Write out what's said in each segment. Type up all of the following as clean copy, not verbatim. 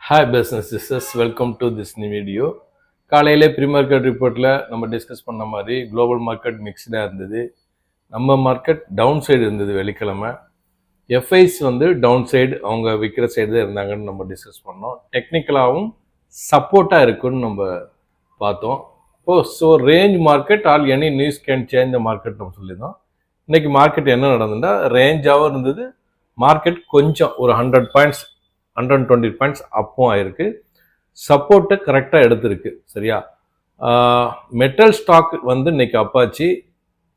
Hi business sisters, welcome to this new video. காலையிலே pre market ரிப்போர்ட்டில் நம்ம discuss பண்ண மாதிரி குளோபல் மார்க்கெட் மிக்ஸ்டாக இருந்தது. நம்ம மார்க்கெட் டவுன் சைடு இருந்தது வெள்ளிக்கிழமை. எஃப்ஐஸ் வந்து டவுன் சைடு, அவங்க விற்கிற சைடு தான் இருந்தாங்கன்னு நம்ம டிஸ்கஸ் பண்ணோம். டெக்னிக்கலாகவும் சப்போர்ட்டாக இருக்குன்னு நம்ம பார்த்தோம். So range market all any news can change the market நம்ம சொல்லியிருந்தோம். இன்றைக்கி மார்க்கெட் என்ன நடந்ததுன்னா ரேஞ்சாகவும் இருந்தது. மார்க்கெட் கொஞ்சம் ஒரு 100 பாயிண்ட்ஸ் 120 பாயிண்ட்ஸ் அப்பும் ஆயிருக்கு. சப்போர்ட்டை கரெக்டாக எடுத்திருக்கு. சரியா? மெட்டல் ஸ்டாக் வந்து இன்னைக்கு அப்பாச்சு.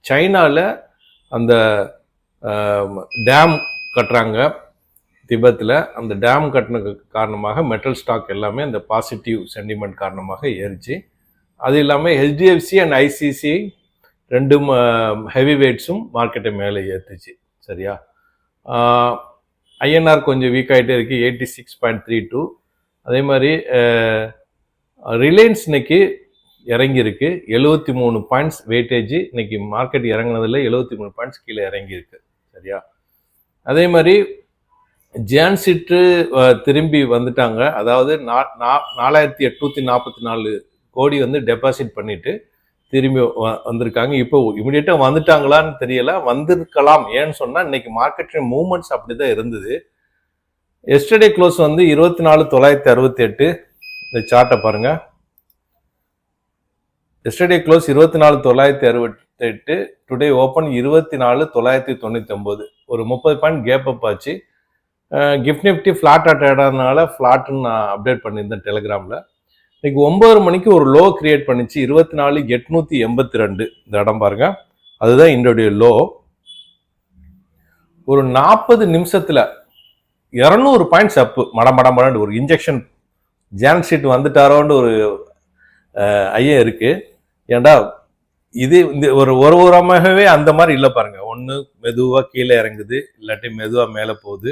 சைனாவில் அந்த டேம் கட்டுறாங்க திபத்தில். அந்த டேம் கட்டின காரணமாக மெட்டல் ஸ்டாக் எல்லாமே அந்த பாசிட்டிவ் சென்டிமெண்ட் காரணமாக ஏறிச்சு. அது இல்லாமல் HDFC அண்ட் ICC ரெண்டும் ஹெவி வெயிட்ஸும் மார்க்கெட்டை மேலே ஏற்றுச்சு. சரியா? INR கொஞ்சம் வீக் ஆகிட்டே இருக்குது, 86.32. அதே மாதிரி ரிலையன்ஸ் இன்னைக்கு இறங்கியிருக்கு, 73 பாயிண்ட்ஸ் வெயிட்டேஜ். இன்னைக்கு மார்க்கெட் இறங்கினதில் 73 பாயிண்ட்ஸ் கீழே இறங்கியிருக்கு. சரியா? அதே மாதிரி ஜான்சிட்டு திரும்பி வந்துட்டாங்க. அதாவது 4844 கோடி வந்து டெபாசிட் பண்ணிட்டு திரும்பி வந்திருக்காங்க. இப்போ இமிடியேட்டாக வந்துட்டாங்களான்னு தெரியல, வந்திருக்கலாம். ஏன்னு சொன்னால் இன்னைக்கு மார்க்கெட்டின் மூவ்மெண்ட்ஸ் அப்படி தான் இருந்தது. எஸ்டர்டே க்ளோஸ் வந்து 24,968. இந்த சார்ட்டை பாருங்க. Yesterday close 24,968. Today open 24,999. ஒரு 30 பாயிண்ட் கேப் அப் ஆச்சு. கிஃப்ட் நிஃப்டி ஃப்ளாட்டாக ட்ரேடானால ஃப்ளாட்டுன்னு நான் அப்டேட் பண்ணியிருந்தேன் டெலிகிராமில். இன்னைக்கு 9 மணிக்கு ஒரு லோ கிரியேட் பண்ணிச்சு, 24,882. இந்த இடம் பாருங்க, அதுதான் என்னுடைய லோ. ஒரு 40 நிமிஷத்துல 200 பாயிண்ட்ஸ் அப்பு. மடமடமடன்னு ஒரு இன்ஜெக்ஷன் ஜான்ஷீட் வந்துட்டாரோன்னு ஒரு ஐயம் இருக்கு. ஏண்டா இது இந்த ஒரு வாரமாகவே அந்த மாதிரி இல்லை பாருங்க. ஒன்று மெதுவாக கீழே இறங்குது, இல்லாட்டி மெதுவாக மேலே போகுது.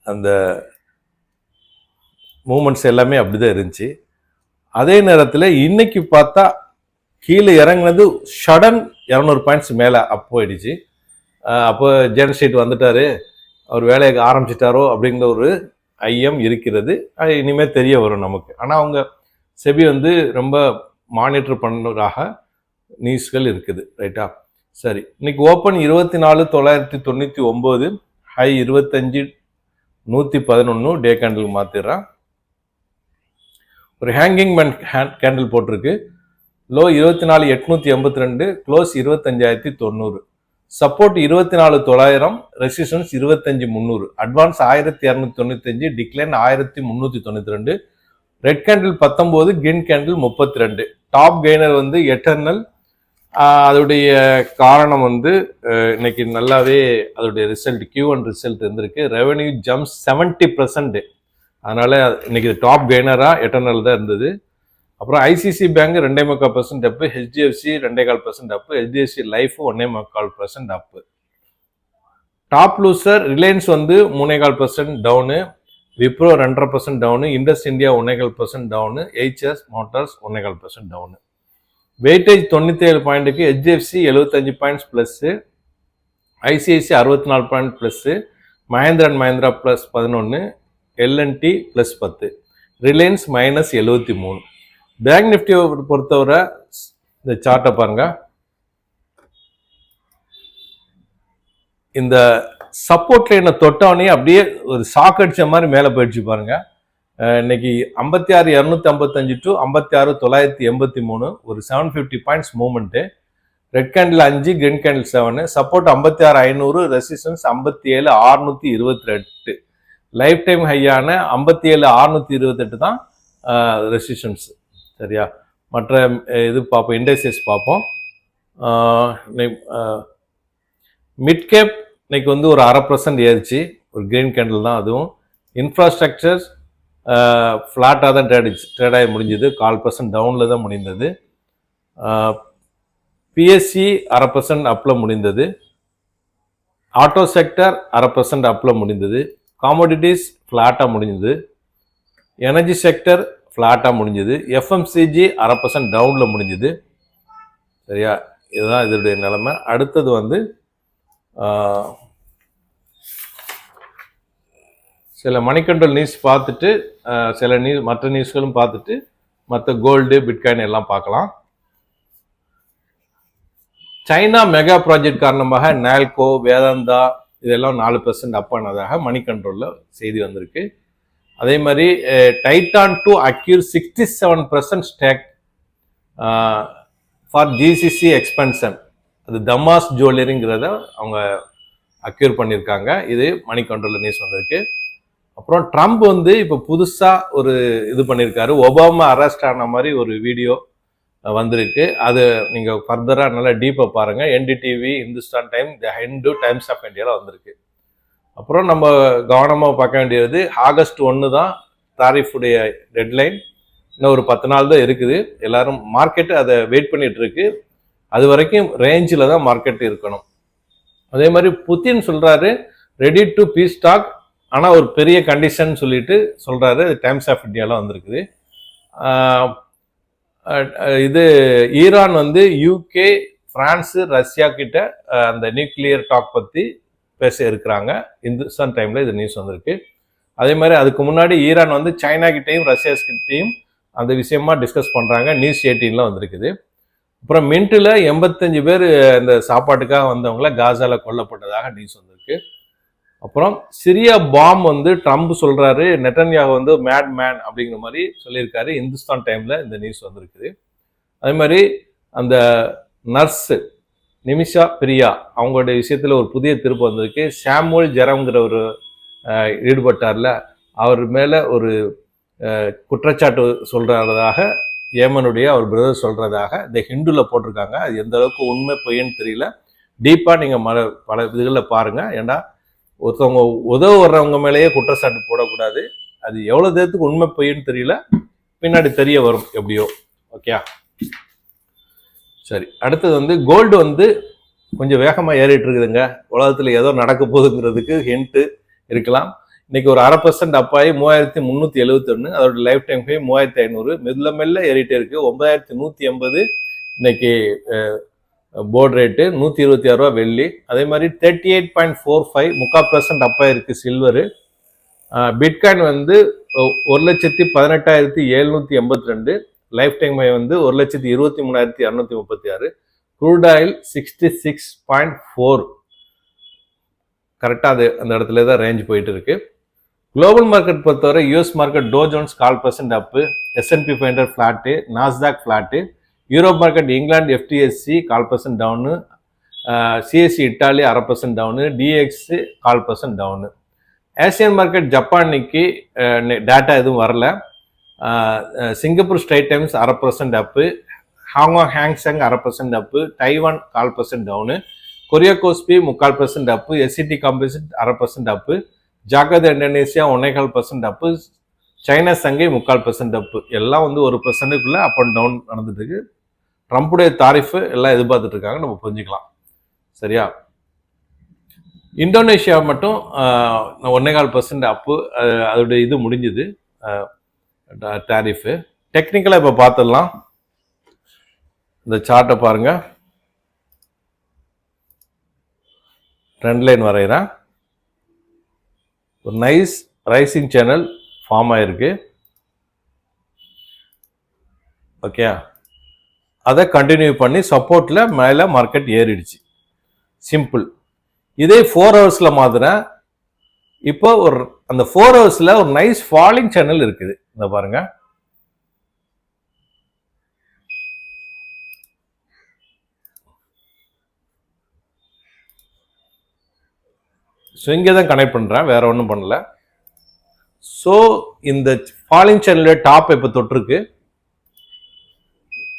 அந்த மூமெண்ட்ஸ் எல்லாமே அப்படிதான் இருந்துச்சு. அதே நேரத்தில் இன்னைக்கு பார்த்தா கீழே இறங்கினது சடன் 200 பாயிண்ட்ஸ் மேலே அப் போயிடுச்சு. அப்போ ஜென்ஷீட் வந்துட்டாரு, அவர் வேலையை ஆரம்பிச்சிட்டாரோ அப்படிங்கிற ஒரு ஐயம் இருக்கிறது. அது இனிமேல் தெரிய வரும் நமக்கு. ஆனால் அவங்க செபி வந்து ரொம்ப மானிட்டர் பண்ணுறதாக நியூஸ்கள் இருக்குது. ரைட்டா? சரி, இன்னைக்கு ஓப்பன் 24,999, ஹை 25,111. டே கேண்டில் மாற்றிடுறான். ஒரு ஹேங்கிங் மேன் கேண்டில் போட்டிருக்கு. Low 24,882, close 25,090. Support 24,900, resistance 25,300. Advance 1,295, decline 1,392. Red candle 19, green candle 32. Top gainer வந்து எட்டர்னல். அதோடைய காரணம் வந்து இன்னைக்கு நல்லாவே அதோடைய ரிசல்ட் Q1 ரிசல்ட் இருந்திருக்கு. Revenue jump 70%. அதனால இன்னைக்கு டாப் கெய்னரா எட்டர்னல் தான் இருந்தது. அப்புறம் ICC bank 2.25% up, HDFC 2.25% up, HDFC life 1.25% up. Top loser Reliance வந்து 3.25% down, Wipro 2.5% down, Indus India 1.5% down, HS motors 1.5% down. Weightage 97 பாயிண்ட்டுக்கு HDFC 75 points plus, ICICI 64 point plus, Mahindra and Mahindra plus 11, LNT plus 10, Reliance -73. Bank நிஃப்டியை பொறுத்தவரை இந்த சார்ட்டை பாருங்க. இந்த சப்போர்ட் லைனை தொட்டவனே அப்படியே ஒரு ஷாக் அடிச்ச மாதிரி மேலே போயிடுச்சு பாருங்க. இன்னைக்கு 56,255 டு 56,983, ஒரு 750 points movement. Red candle 5, green candle 7. Support 56,500, resistance 57,628. Life time ஹையான 57,628 தான் ரெசிஸ்டன்ஸ். சரியா? மற்ற இது பார்ப்போம், இண்டெக்ஸஸ் பார்ப்போம். மிட் கேப் இன்னைக்கு வந்து ஒரு 0.5% ஏறிச்சு, ஒரு கிரீன் கேண்டில் தான் அதுவும். இன்ஃப்ராஸ்ட்ரக்சர் ஃப்ளாட்டாக தான் ட்ரேடாகி முடிஞ்சது, 0.25% டவுனில் தான் முடிந்தது. PSE 0.5% அப்பில் முடிந்தது. ஆட்டோ செக்டர் 0.5% அப்பில் முடிந்தது. காமோடிட்டிஸ் ஃப்ளாட்டாக முடிஞ்சது. எனர்ஜி செக்டர் ஃப்ளாட்டாக முடிஞ்சது. FMCG 0.5% டவுனில் முடிஞ்சது. சரியா? இதுதான் இதனுடைய நிலைமை. அடுத்தது வந்து சில மணி கண்ட்ரோல் நியூஸ் பார்த்துட்டு சில மற்ற நியூஸ்களும் பார்த்துட்டு மற்ற கோல்டு பிட்காயின் எல்லாம் பார்க்கலாம். சைனா மெகா ப்ராஜெக்ட் காரணமாக நால்கோ வேதாந்தா இதெல்லாம் 4% அப் ஆனதாக மணி கண்ட்ரோலில் செய்தி வந்திருக்கு. அதே மாதிரி Titan to acquire 67% stake for GCC expansion, அது தமாஸ் ஜுவல்லரிங்கிறத அவங்க அக்யூர் பண்ணியிருக்காங்க. இது மணி கண்ட்ரோலில் நியூஸ் வந்திருக்கு. அப்புறம் ட்ரம்ப் வந்து இப்போ புதுசாக ஒரு இது பண்ணியிருக்காரு, ஒபாமா அரெஸ்ட் ஆன மாதிரி ஒரு வீடியோ வந்திருக்கு. அது நீங்கள் ஃபர்தராக நல்லா டீப்பாக பாருங்கள். NDTV, Hindustan time, the Hindu, Times of இந்தியாவில் வந்திருக்கு. அப்புறம் நம்ம கவனமாக பார்க்க வேண்டியது ஆகஸ்ட் 1 தான் டாரிஃபுடைய டெட்லைன். இன்னும் ஒரு 10 நாள் தான் இருக்குது. எல்லாரும் மார்க்கெட்டு அதை வெயிட் பண்ணிட்டு இருக்கு. அது வரைக்கும் ரேஞ்சில் தான் மார்க்கெட் இருக்கணும். அதே மாதிரி புத்தின் சொல்கிறாரு ரெடி டு பீஸ் டாக், ஆனால் ஒரு பெரிய கண்டிஷன் சொல்லிட்டு சொல்கிறாரு. டைம்ஸ் ஆஃப் இந்தியாவில் வந்திருக்குது. இது ஈரான் வந்து யூகே, பிரான்ஸு, ரஷ்யா கிட்ட அந்த நியூக்ளியர் டாக் பற்றி பேச இருக்கிறாங்க. இந்துஸ்தான் டைமில் இது நியூஸ் வந்திருக்கு. அதே மாதிரி அதுக்கு முன்னாடி ஈரான் வந்து சைனா கிட்டையும் ரஷ்யா கிட்டையும் அந்த விஷயமா டிஸ்கஸ் பண்ணுறாங்க. நியூஸ் 18ல வந்திருக்குது. அப்புறம் மின்ட்டில் 85 பேர் இந்த சாப்பாட்டுக்காக வந்தவங்கள காசாவில் கொல்லப்பட்டதாக நியூஸ் வந்திருக்கு. அப்புறம் சிரியா பாம் வந்து ட்ரம்ப் சொல்கிறாரு, நெட்டன்யாகு வந்து மேட் மேன் அப்படிங்கிற மாதிரி சொல்லியிருக்காரு. இந்துஸ்தான் டைமில் இந்த நியூஸ் வந்திருக்குது. அதே மாதிரி அந்த நர்ஸு நிமிஷா பிரியா அவங்களுடைய விஷயத்தில் ஒரு புதிய திருப்பு வந்திருக்கு. சாமுவல் ஜெரம்ங்கிற ஒரு ஈடுபட்டார்ல, அவர் மேலே ஒரு குற்றச்சாட்டு சொல்கிறதாக ஏமனுடைய அவர் பிரதர் சொல்கிறதாக இந்த ஹிந்துவில் போட்டிருக்காங்க. அது எந்த அளவுக்கு உண்மை பொய்ன்னு தெரியல. டீப்பாக நீங்கள் பல இதுகளில் பாருங்கள். ஏன்னா ஒருத்தவங்க உதவ வர்றவங்க மேலேயே குற்றச்சாட்டு போடக்கூடாது. அது எவ்வளோ தேரத்துக்கு உண்மை பொய்ன்னு தெரியல, பின்னாடி தெரிய வரும் எப்படியோ. ஓகே, சரி. அடுத்தது வந்து கோல்டு வந்து கொஞ்சம் வேகமாக ஏறிட்டு இருக்குதுங்க. உலகத்தில் ஏதோ நடக்க போகுதுங்கிறதுக்கு ஹிண்ட்டு இருக்கலாம். இன்னைக்கு ஒரு 0.5% அப்பாயி 3371, அதோட லைஃப் டைம் ஹை 3500, மெல்ல மெல்ல ஏறிட்டே இருக்கு. 9180 இன்னைக்கு போர்டு ரேட்டு. 126 ரூபா வெள்ளி. அதே மாதிரி 38.45 3/4% அப்பா இருக்கு சில்வரு. பிட்காயின் வந்து 1,18,782, லைஃப் டைம் ஹை வந்து 1,23,236. க்ரூட் ஆயில் 66.4, கரெக்டாக அது அந்த இடத்துல தான் ரேஞ்ச் போயிட்டு இருக்கு. குளோபல் மார்க்கெட் பொறுத்தவரை US market Dow Jones 0.25% up, S&P 500 flat, நாஸ்டாக் ஃப்ளாட்டு. யூரோப் மார்க்கெட் இங்கிலாந்து FTSE 0.5% down, CSE Italy 0.5% down, DX 0.5% down. Asian market Japan Nikkei data எதுவும் வரல. Singapore Straits Times 0.5% up, Hong Kong Hang Seng 0.5% up, Taiwan 0.5% down, Korea Kospi 3/4% up, SCT composite 0.5% up, Jakarta Indonesia 1.25% up, China Shanghai 3/4% அப்பு. எல்லாம் வந்து 1%க்குள்ள up and down நடந்துட்டு இருக்கு. ட்ரம்ப்புடைய தாரிஃபு எல்லாம் எதிர்பார்த்துட்டு இருக்காங்க, நம்ம புரிஞ்சுக்கலாம். சரியா? இந்தோனேஷியா மட்டும் 1.25% அப்பு, அதோடைய இது முடிஞ்சுது டாரிஃபு. டெக்னிக்கலாக இப்போ பார்த்துடலாம். இந்த சார்ட்டை பாருங்க, ட்ரெண்ட் லைன் வரைகிறேன். ஒரு நைஸ் ரைசிங் சேனல் ஃபார்ம் ஆயிருக்கு. ஓகே, அதை கண்டினியூ பண்ணி சப்போர்ட்ல மேலே மார்க்கெட் ஏறிடுச்சு. சிம்பிள். இதே 4 ஹவர்ஸ்ல மாத்திரம் இப்போ ஒரு அந்த 4 ஹவர்ஸ்ல ஒரு நைஸ் ஃபாலிங் சேனல் இருக்குது. இந்த பாருங்க, ஸோ இங்கே தான் கனெக்ட் பண்ணுறேன், வேற ஒன்றும் பண்ணல. ஸோ இந்த ஃபாலிங் சேனலுடைய டாப் இப்போ தொட்டிருக்கு.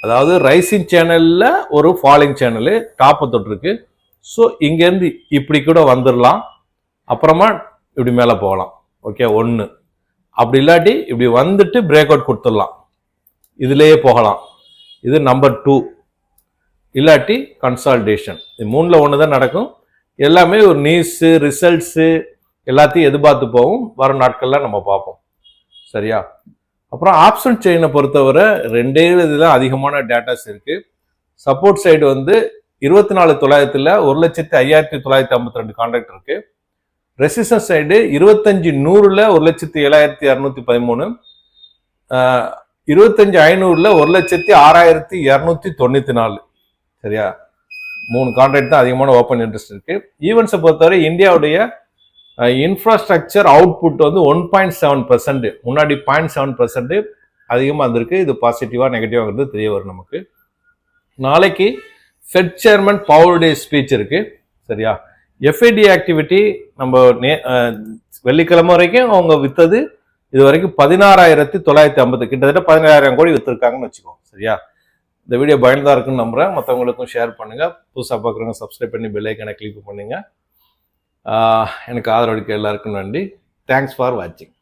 அதாவது ரைசிங் சேனல்ல ஒரு ஃபாலிங் சேனலு டாப்பை தொட்டிருக்கு. ஸோ இங்கேருந்து இப்படி கூட வந்துடலாம், அப்புறமா இப்படி மேலே போகலாம். ஓகே, 1. அப்படி இல்லாட்டி இப்படி வந்துட்டு பிரேக் அவுட் கொடுத்துடலாம், இதுலேயே போகலாம். இது நம்பர் 2. இல்லாட்டி கன்சால்டேஷன். இது 3ல் 1 தான் நடக்கும். எல்லாமே ஒரு நியூஸு, ரிசல்ட்ஸு எல்லாத்தையும் எதிர்பார்த்து போகும். வரும் நாட்கள்லாம் நம்ம பார்ப்போம். சரியா? அப்புறம் ஆப்ஷன் செயினை பொறுத்தவரை 2 இதுதான் அதிகமான டேட்டாஸ் இருக்கு. சப்போர்ட் சைடு வந்து 24,900 1,05,952 கான்ட்ராக்ட் இருக்கு. ரெசிஸ்டன்ஸ் சைடு 25,100ல 1,07,213, 25,500ல 1,06,294. சரியா, 3 கான்ட்ராக்ட் தான் அதிகமான ஓப்பன் இன்ட்ரெஸ்ட் இருக்கு. ஈவெண்ட்ஸை பொறுத்தவரை இந்தியாவுடைய இன்ஃப்ராஸ்ட்ரக்சர் அவுட்புட் வந்து 1.7%, முன்னாடி 0.7% அதிகமாக இருந்திருக்கு. இது பாசிட்டிவா நெகட்டிவாங்கிறது தெரிய வரும் நமக்கு. நாளைக்கு ஃபெட் சேர்மன் பவலுடைய ஸ்பீச் இருக்கு. சரியா, எஃப்ஐடி ஆக்டிவிட்டி நம்ம வெள்ளிக்கிழமை வரைக்கும் அவங்க வித்தது இது வரைக்கும் 16,950, கிட்டத்தட்ட 17,000 கோடி வித்துருக்காங்கன்னு வச்சுக்கோங்க. சரியா, இந்த வீடியோ பயனுள்ளதா இருக்குன்னு நம்புறேன். மற்றவங்களுக்கும் ஷேர் பண்ணுங்க. புதுசாக பார்க்குறவங்க சப்ஸ்கிரைப் பண்ணி பெல் ஐக்கானை கிளிக் பண்ணுங்க. எனக்கு ஆதரவு அளிக்க எல்லாருக்கும் நன்றி. தேங்க்ஸ் ஃபார் வாட்சிங்.